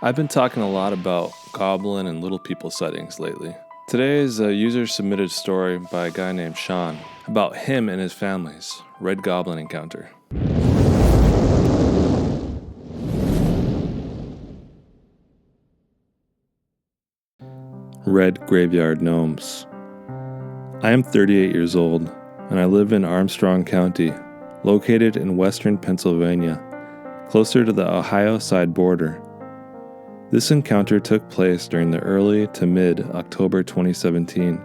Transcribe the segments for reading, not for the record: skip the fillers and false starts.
I've been talking a lot about goblin and little people sightings lately. Today is a user-submitted story by a guy named Sean about him and his family's red goblin encounter. Red Graveyard Gnomes. I am 38 years old, and I live in Armstrong County, located in western Pennsylvania, closer to the Ohio side border. This encounter took place during the early to mid-October 2017.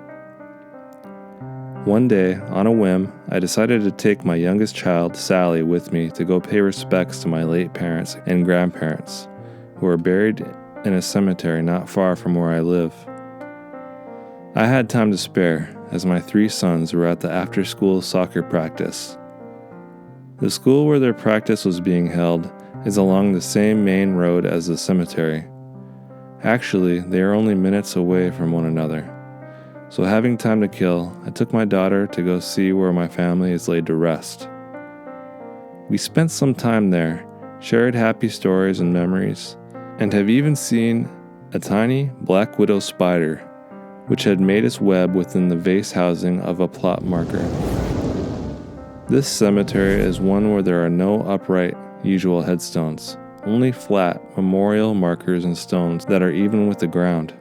One day, on a whim, I decided to take my youngest child, Sally, with me to go pay respects to my late parents and grandparents, who are buried in a cemetery not far from where I live. I had time to spare, as my 3 sons were at the after-school soccer practice. The school where their practice was being held is along the same main road as the cemetery. Actually, they are only minutes away from one another. So having time to kill, I took my daughter to go see where my family is laid to rest. We spent some time there, shared happy stories and memories, and have even seen a tiny black widow spider, which had made its web within the vase housing of a plot marker. This cemetery is one where there are no upright, usual headstones, only flat memorial markers and stones that are even with the ground.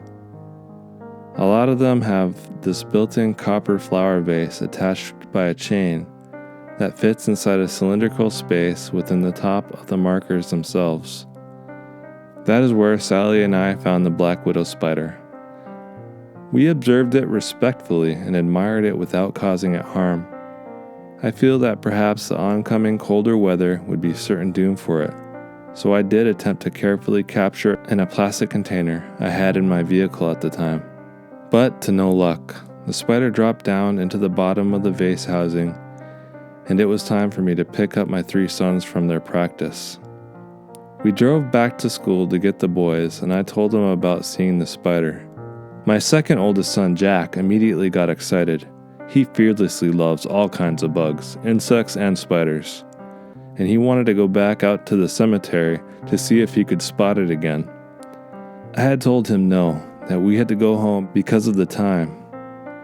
A lot of them have this built-in copper flower vase attached by a chain that fits inside a cylindrical space within the top of the markers themselves. That is where Sally and I found the black widow spider. We observed it respectfully and admired it without causing it harm. I feel that perhaps the oncoming colder weather would be certain doom for it, so I did attempt to carefully capture it in a plastic container I had in my vehicle at the time. But to no luck, the spider dropped down into the bottom of the vase housing, and it was time for me to pick up my 3 sons from their practice. We drove back to school to get the boys, and I told them about seeing the spider. My second oldest son, Jack, immediately got excited. He fearlessly loves all kinds of bugs, insects, and spiders, and he wanted to go back out to the cemetery to see if he could spot it again. I had told him no, that we had to go home because of the time,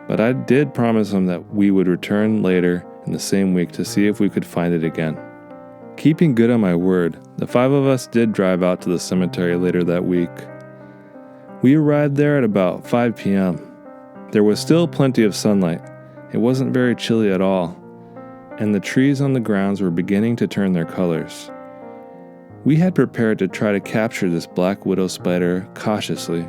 but I did promise him that we would return later in the same week to see if we could find it again. Keeping good on my word, the 5 of us did drive out to the cemetery later that week. We arrived there at about 5 p.m. There was still plenty of sunlight. It wasn't very chilly at all, and the trees on the grounds were beginning to turn their colors. We had prepared to try to capture this black widow spider cautiously.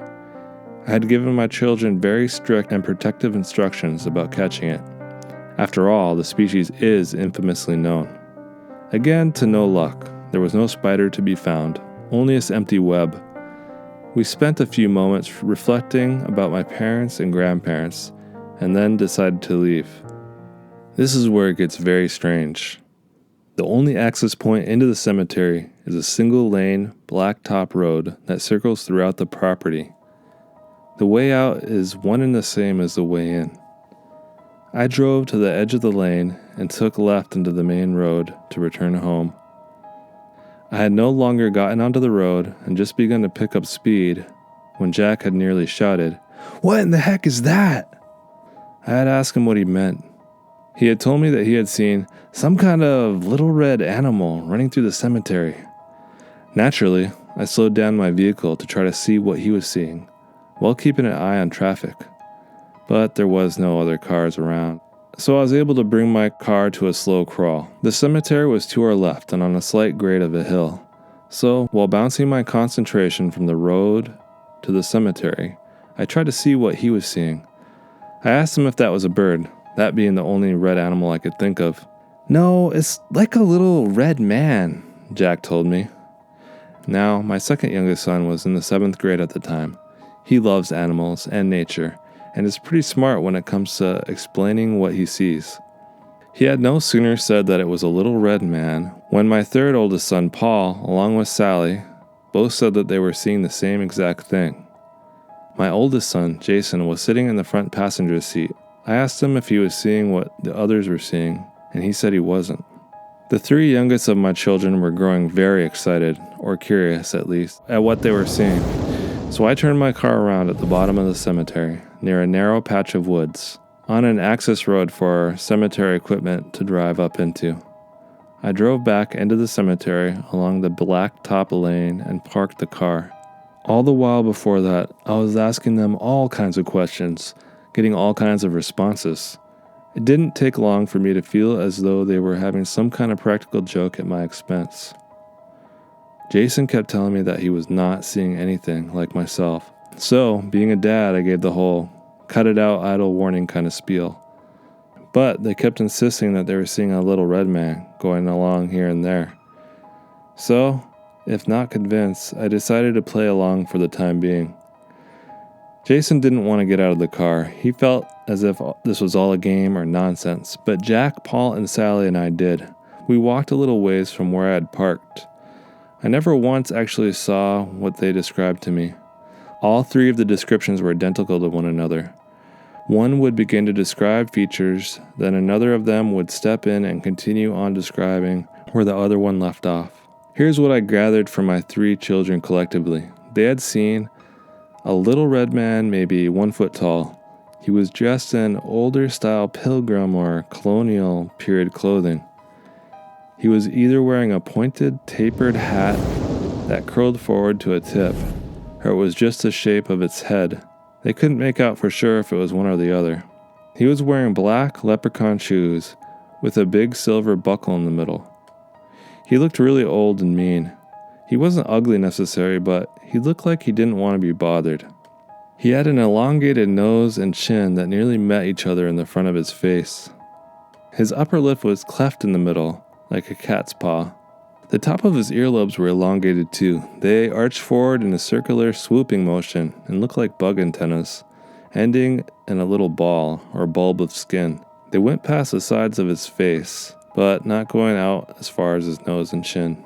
I had given my children very strict and protective instructions about catching it. After all, the species is infamously known. Again, to no luck, there was no spider to be found, only this empty web. We spent a few moments reflecting about my parents and grandparents, and then decided to leave. This is where it gets very strange. The only access point into the cemetery is a single-lane, blacktop road that circles throughout the property. The way out is one and the same as the way in. I drove to the edge of the lane and took left into the main road to return home. I had no longer gotten onto the road and just begun to pick up speed when Jack had nearly shouted, "What in the heck is that?" I had asked him what he meant. He had told me that he had seen some kind of little red animal running through the cemetery. Naturally, I slowed down my vehicle to try to see what he was seeing, while keeping an eye on traffic. But there was no other cars around, so I was able to bring my car to a slow crawl. The cemetery was to our left and on a slight grade of a hill, so while bouncing my concentration from the road to the cemetery, I tried to see what he was seeing. I asked him if that was a bird, that being the only red animal I could think of. "No, it's like a little red man," Jack told me. Now, my second youngest son was in the 7th grade at the time. He loves animals and nature, and is pretty smart when it comes to explaining what he sees. He had no sooner said that it was a little red man when my third oldest son, Paul, along with Sally, both said that they were seeing the same exact thing. My oldest son, Jason, was sitting in the front passenger seat. I asked him if he was seeing what the others were seeing, and he said he wasn't. The three youngest of my children were growing very excited, or curious at least, at what they were seeing. So I turned my car around at the bottom of the cemetery, near a narrow patch of woods, on an access road for cemetery equipment to drive up into. I drove back into the cemetery along the blacktop lane and parked the car. All the while before that, I was asking them all kinds of questions, getting all kinds of responses. It didn't take long for me to feel as though they were having some kind of practical joke at my expense. Jason kept telling me that he was not seeing anything like myself. So, being a dad, I gave the whole cut it out idle warning kind of spiel. But they kept insisting that they were seeing a little red man going along here and there. So, if not convinced, I decided to play along for the time being. Jason didn't want to get out of the car. He felt as if this was all a game or nonsense, but Jack, Paul, and Sally and I did. We walked a little ways from where I had parked. I never once actually saw what they described to me. All three of the descriptions were identical to one another. One would begin to describe features, then another of them would step in and continue on describing where the other one left off. Here's what I gathered from my three children collectively. They had seen a little red man, maybe 1 foot tall. He was dressed in older style pilgrim or colonial period clothing. He was either wearing a pointed, tapered hat that curled forward to a tip, or it was just the shape of its head. They couldn't make out for sure if it was one or the other. He was wearing black leprechaun shoes with a big silver buckle in the middle. He looked really old and mean. He wasn't ugly necessarily, but he looked like he didn't want to be bothered. He had an elongated nose and chin that nearly met each other in the front of his face. His upper lip was cleft in the middle, like a cat's paw. The top of his earlobes were elongated too. They arched forward in a circular swooping motion and looked like bug antennas, ending in a little ball or bulb of skin. They went past the sides of his face, but not going out as far as his nose and chin.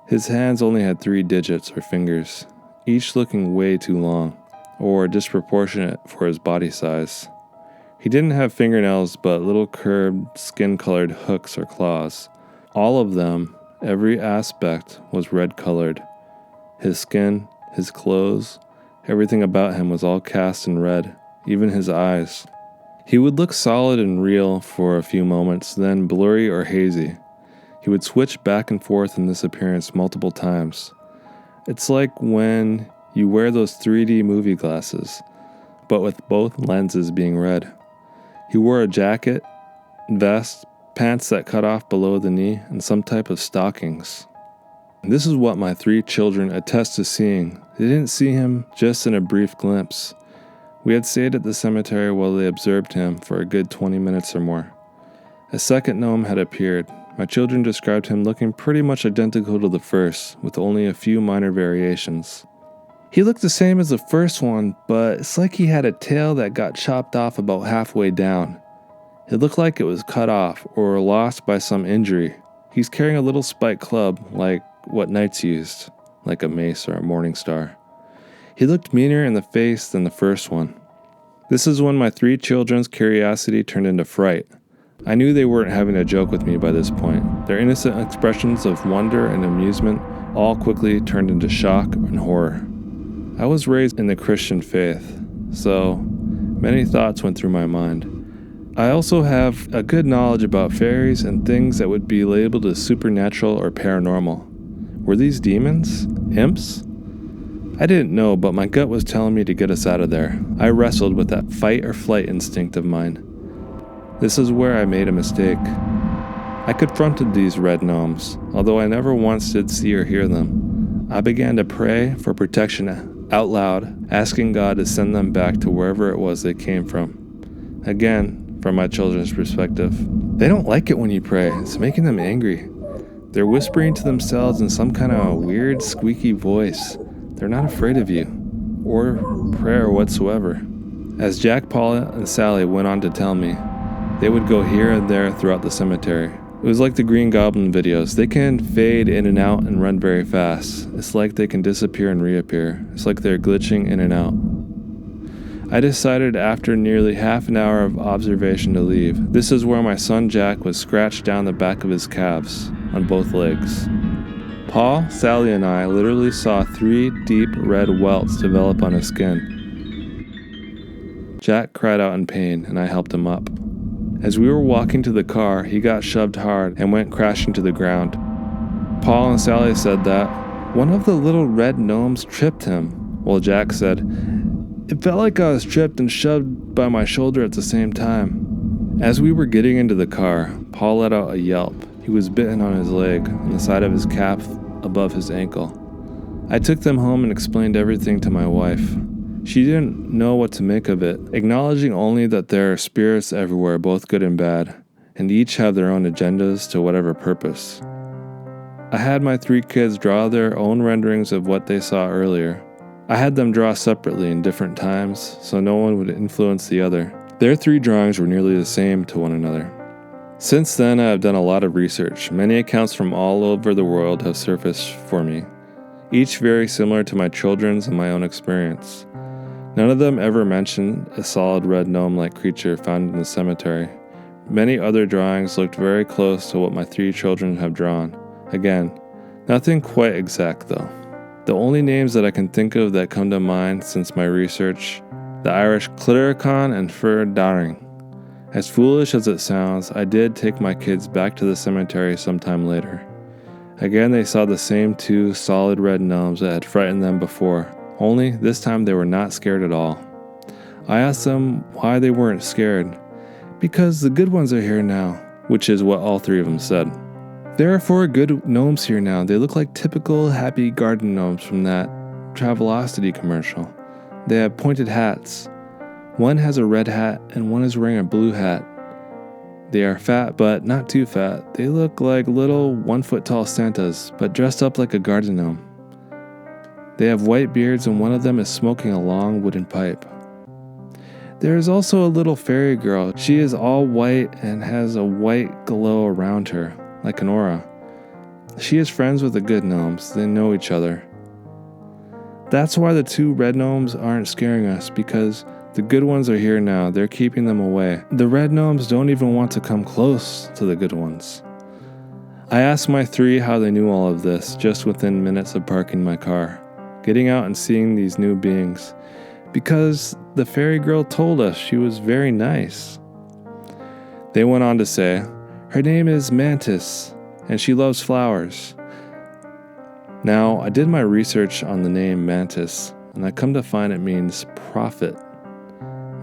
His hands only had 3 digits or fingers, each looking way too long, or disproportionate for his body size. He didn't have fingernails, but little curved, skin-colored hooks or claws. All of them, every aspect, was red-colored. His skin, his clothes, everything about him was all cast in red, even his eyes. He would look solid and real for a few moments, then blurry or hazy. He would switch back and forth in this appearance multiple times. It's like when you wear those 3D movie glasses, but with both lenses being red. He wore a jacket, vest, pants that cut off below the knee, and some type of stockings. This is what my 3 children attest to seeing. They didn't see him just in a brief glimpse. We had stayed at the cemetery while they observed him for a good 20 minutes or more. A second gnome had appeared. My children described him looking pretty much identical to the first, with only a few minor variations. He looked the same as the first one, but it's like he had a tail that got chopped off about halfway down. It looked like it was cut off or lost by some injury. He's carrying a little spiked club, like what knights used, like a mace or a morning star. He looked meaner in the face than the first one. This is when my 3 children's curiosity turned into fright. I knew they weren't having a joke with me by this point. Their innocent expressions of wonder and amusement all quickly turned into shock and horror. I was raised in the Christian faith, so many thoughts went through my mind. I also have a good knowledge about fairies and things that would be labeled as supernatural or paranormal. Were these demons? Imps? I didn't know, but my gut was telling me to get us out of there. I wrestled with that fight or flight instinct of mine. This is where I made a mistake. I confronted these red gnomes, although I never once did see or hear them. I began to pray for protection out loud, asking God to send them back to wherever it was they came from. Again, from my children's perspective. They don't like it when you pray. It's making them angry. They're whispering to themselves in some kind of weird, squeaky voice. They're not afraid of you, or prayer whatsoever. As Jack, Paul, and Sally went on to tell me, they would go here and there throughout the cemetery. It was like the Green Goblin videos. They can fade in and out and run very fast. It's like they can disappear and reappear. It's like they're glitching in and out. I decided after nearly half an hour of observation to leave. This is where my son Jack was scratched down the back of his calves, on both legs. Paul, Sally, and I literally saw 3 deep red welts develop on his skin. Jack cried out in pain, and I helped him up. As we were walking to the car, he got shoved hard and went crashing to the ground. Paul and Sally said that one of the little red gnomes tripped him, while Jack said, "It felt like I was tripped and shoved by my shoulder at the same time." As we were getting into the car, Paul let out a yelp. He was bitten on his leg, on the side of his calf above his ankle. I took them home and explained everything to my wife. She didn't know what to make of it, acknowledging only that there are spirits everywhere, both good and bad, and each have their own agendas to whatever purpose. I had my 3 kids draw their own renderings of what they saw earlier. I had them draw separately in different times, so no one would influence the other. Their 3 drawings were nearly the same to one another. Since then, I have done a lot of research. Many accounts from all over the world have surfaced for me, each very similar to my children's and my own experience. None of them ever mentioned a solid red gnome-like creature found in the cemetery. Many other drawings looked very close to what my 3 children have drawn. Again, nothing quite exact though. The only names that I can think of that come to mind since my research, the Irish Clittericon and Fir Daring. As foolish as it sounds, I did take my kids back to the cemetery sometime later. Again, they saw the same 2 solid red gnomes that had frightened them before. Only, this time they were not scared at all. I asked them why they weren't scared. "Because the good ones are here now," which is what all 3 of them said. "There are 4 good gnomes here now. They look like typical happy garden gnomes from that Travelocity commercial. They have pointed hats. One has a red hat and one is wearing a blue hat. They are fat, but not too fat. They look like little 1-foot-tall Santas, but dressed up like a garden gnome. They have white beards and one of them is smoking a long wooden pipe. There is also a little fairy girl. She is all white and has a white glow around her, like an aura. She is friends with the good gnomes. They know each other. That's why the 2 red gnomes aren't scaring us, because the good ones are here now. They're keeping them away. The red gnomes don't even want to come close to the good ones." I asked my 3 how they knew all of this, just within minutes of parking my car, getting out and seeing these new beings, because the fairy girl told us she was very nice. They went on to say, "Her name is Mantis, and she loves flowers." Now, I did my research on the name Mantis, and I come to find it means prophet.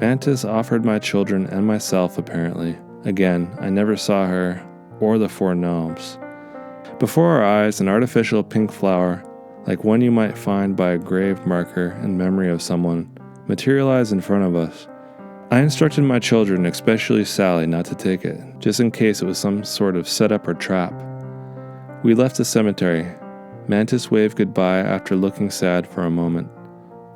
Mantis offered my children and myself, apparently. Again, I never saw her or the 4 gnomes. Before our eyes, an artificial pink flower, like one you might find by a grave marker in memory of someone, materialized in front of us. I instructed my children, especially Sally, not to take it, just in case it was some sort of setup or trap. We left the cemetery. Mantis waved goodbye after looking sad for a moment.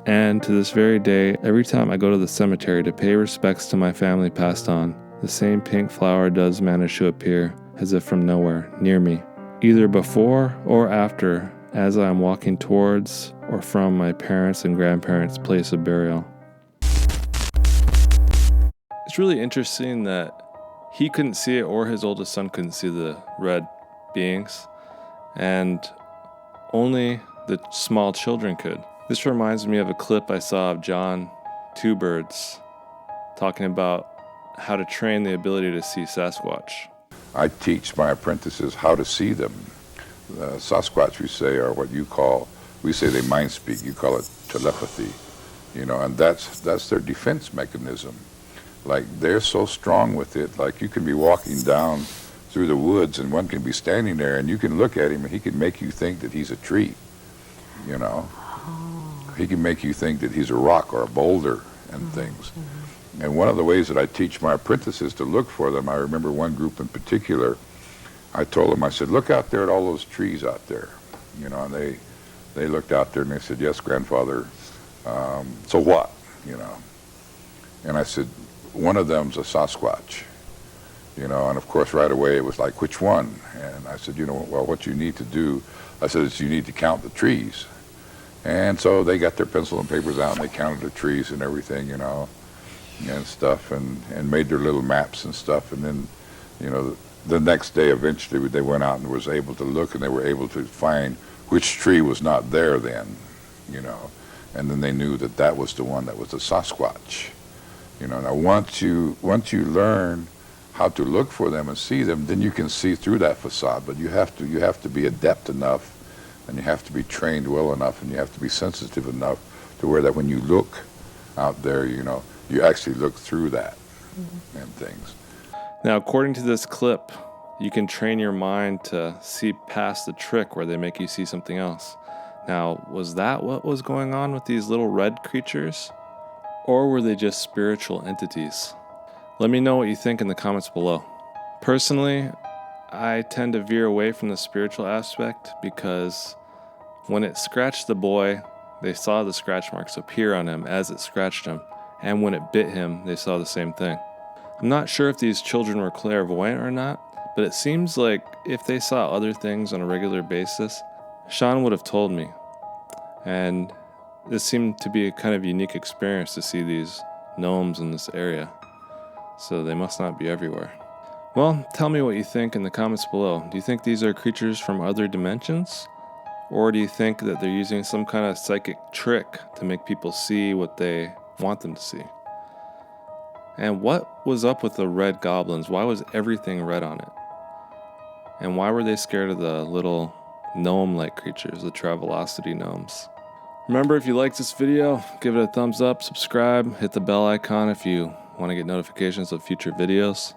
And to this very day, every time I go to the cemetery to pay respects to my family passed on, the same pink flower does manage to appear, as if from nowhere, near me, either before or after, as I am walking towards or from my parents' and grandparents' place of burial. It's really interesting that he couldn't see it or his oldest son couldn't see the red beings, and only the small children could. This reminds me of a clip I saw of John Two Birds talking about how to train the ability to see Sasquatch. I teach my apprentices how to see them. Sasquatch, we say, are what you call, we say they mind speak, you call it telepathy, and that's their defense mechanism. Like, they're so strong with it, like you can be walking down through the woods and one can be standing there and you can look at him and he can make you think that he's a tree, He can make you think that he's a rock or a boulder and things. And one of the ways that I teach my apprentices to look for them, I remember one group in particular, I told them, I said, look out there at all those trees out there. And they looked out there and they said, yes, grandfather, so what, And I said, one of them's a Sasquatch, and of course right away it was like, which one? And I said, well, what you need to do, I said, is you need to count the trees. And so they got their pencil and papers out, and they counted the trees and everything, and stuff, and made their little maps and stuff. And then, the next day, eventually, they went out and was able to look, and they were able to find which tree was not there then, And then they knew that that was the one that was the Sasquatch. Now once you learn how to look for them and see them, then you can see through that facade. But you have to be adept enough, and you have to be trained well enough, and you have to be sensitive enough to where that when you look out there, you actually look through that and things. Now, according to this clip, you can train your mind to see past the trick where they make you see something else. Now, was that what was going on with these little red creatures? Or were they just spiritual entities? Let me know what you think in the comments below. Personally, I tend to veer away from the spiritual aspect because when it scratched the boy, they saw the scratch marks appear on him as it scratched him, and when it bit him, they saw the same thing. I'm not sure if these children were clairvoyant or not, but it seems like if they saw other things on a regular basis, Sean would have told me. And this seemed to be a kind of unique experience to see these gnomes in this area. So they must not be everywhere. Well, tell me what you think in the comments below. Do you think these are creatures from other dimensions? Or do you think that they're using some kind of psychic trick to make people see what they want them to see? And what was up with the red goblins? Why was everything red on it? And why were they scared of the little gnome-like creatures, the Travelocity gnomes? Remember, if you liked this video, give it a thumbs up, subscribe, hit the bell icon if you want to get notifications of future videos.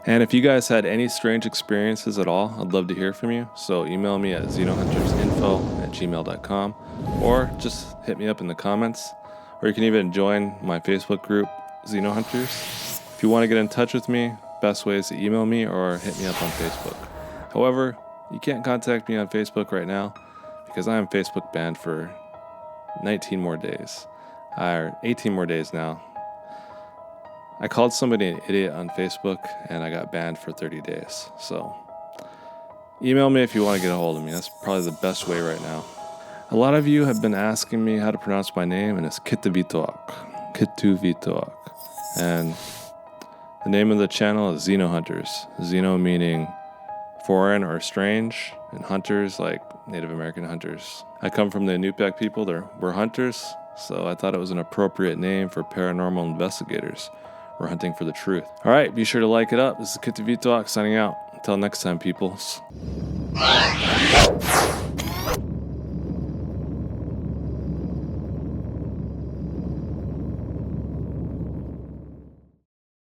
And if you guys had any strange experiences at all, I'd love to hear from you. So email me at xenohuntersinfo@gmail.com, or just hit me up in the comments. Or you can even join my Facebook group, Xeno Hunters. If you want to get in touch with me, best way is to email me or hit me up on Facebook. However, you can't contact me on Facebook right now because I am Facebook banned for 19 more days, or 18 more days now. I called somebody an idiot on Facebook and I got banned for 30 days. So email me if you want to get a hold of me. That's probably the best way right now. A lot of you have been asking me how to pronounce my name, and it's Kituvitoak. Kituvitoak. And the name of the channel is Xeno Hunters. Xeno meaning foreign or strange, and hunters like Native American hunters. I come from the Inupiaq people. We're hunters, so I thought it was an appropriate name for paranormal investigators. We're hunting for the truth. All right, be sure to like it up. This is Kituvitoak signing out. Until next time, peoples.